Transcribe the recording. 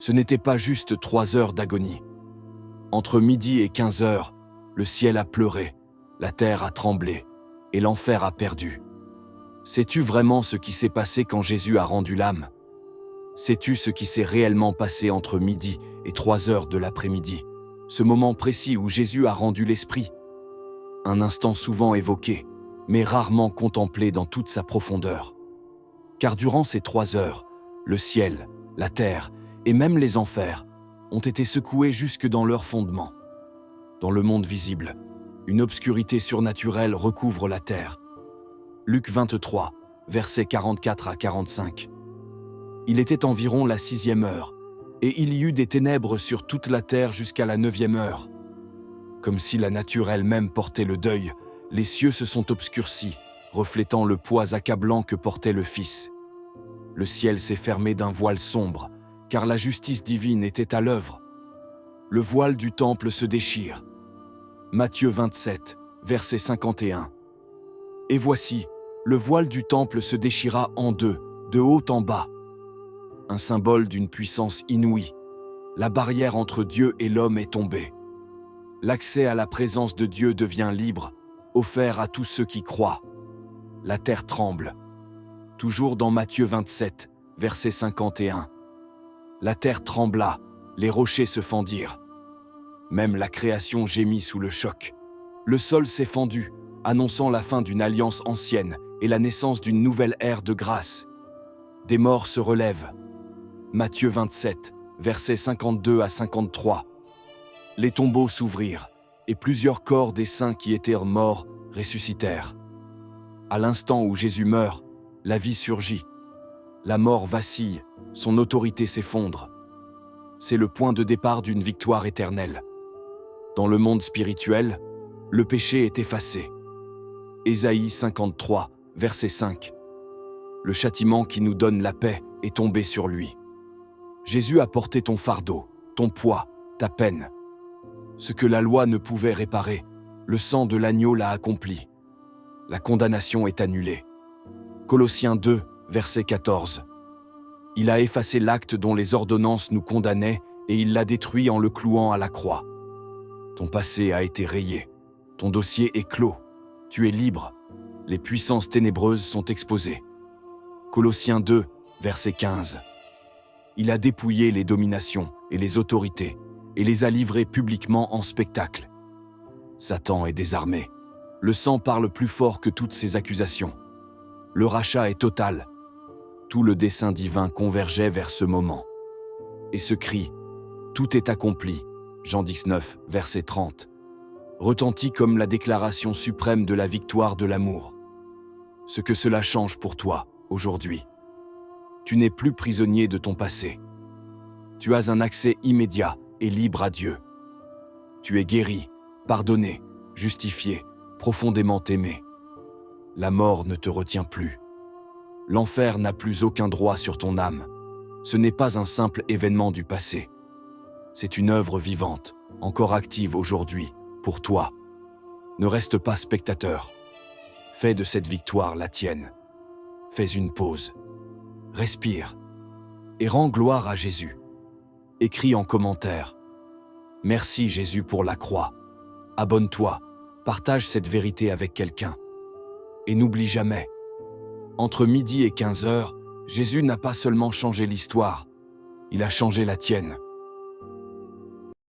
Ce n'était pas juste 3 heures d'agonie. Entre midi et 15 heures, le ciel a pleuré, la terre a tremblé, et l'enfer a perdu. Sais-tu vraiment ce qui s'est passé quand Jésus a rendu l'âme? Sais-tu ce qui s'est réellement passé entre midi et 3 heures de l'après-midi? Ce moment précis où Jésus a rendu l'esprit? Un instant souvent évoqué, mais rarement contemplé dans toute sa profondeur. Car durant ces 3 heures, le ciel, la terre et même les enfers ont été secoués jusque dans leurs fondements. Dans le monde visible, une obscurité surnaturelle recouvre la terre. Luc 23, versets 44 à 45. Il était environ la 6e heure, et il y eut des ténèbres sur toute la terre jusqu'à la 9e heure. Comme si la nature elle-même portait le deuil, les cieux se sont obscurcis, reflétant le poids accablant que portait le Fils. Le ciel s'est fermé d'un voile sombre, car la justice divine était à l'œuvre. Le voile du temple se déchire. Matthieu 27, verset 51. Et voici, le voile du temple se déchira en deux, de haut en bas. Un symbole d'une puissance inouïe. La barrière entre Dieu et l'homme est tombée. L'accès à la présence de Dieu devient libre, offert à tous ceux qui croient. La terre tremble. Toujours dans Matthieu 27, verset 51. La terre trembla, les rochers se fendirent. Même la création gémit sous le choc. Le sol s'est fendu, annonçant la fin d'une alliance ancienne et la naissance d'une nouvelle ère de grâce. Des morts se relèvent. Matthieu 27, versets 52 à 53. Les tombeaux s'ouvrirent, et plusieurs corps des saints qui étaient morts ressuscitèrent. À l'instant où Jésus meurt, la vie surgit. La mort vacille, son autorité s'effondre. C'est le point de départ d'une victoire éternelle. Dans le monde spirituel, le péché est effacé. Ésaïe 53, verset 5. Le châtiment qui nous donne la paix est tombé sur lui. Jésus a porté ton fardeau, ton poids, ta peine. Ce que la loi ne pouvait réparer, le sang de l'agneau l'a accompli. La condamnation est annulée. Colossiens 2, verset 14. Il a effacé l'acte dont les ordonnances nous condamnaient et il l'a détruit en le clouant à la croix. Ton passé a été rayé. Ton dossier est clos. Tu es libre. Les puissances ténébreuses sont exposées. Colossiens 2, verset 15. Il a dépouillé les dominations et les autorités et les a livrées publiquement en spectacle. Satan est désarmé. Le sang parle plus fort que toutes ses accusations. Le rachat est total. Tout le dessein divin convergeait vers ce moment. Et ce cri, « Tout est accompli », Jean 19, verset 30, retentit comme la déclaration suprême de la victoire de l'amour. Ce que cela change pour toi, aujourd'hui. Tu n'es plus prisonnier de ton passé. Tu as un accès immédiat et libre à Dieu. Tu es guéri, pardonné, justifié, profondément aimé. La mort ne te retient plus. L'enfer n'a plus aucun droit sur ton âme. Ce n'est pas un simple événement du passé. C'est une œuvre vivante, encore active aujourd'hui, pour toi. Ne reste pas spectateur. Fais de cette victoire la tienne. Fais une pause. Respire. Et rends gloire à Jésus. Écris en commentaire. Merci Jésus pour la croix. Abonne-toi. Partage cette vérité avec quelqu'un. Et n'oublie jamais, entre midi et 15 heures, Jésus n'a pas seulement changé l'histoire, il a changé la tienne.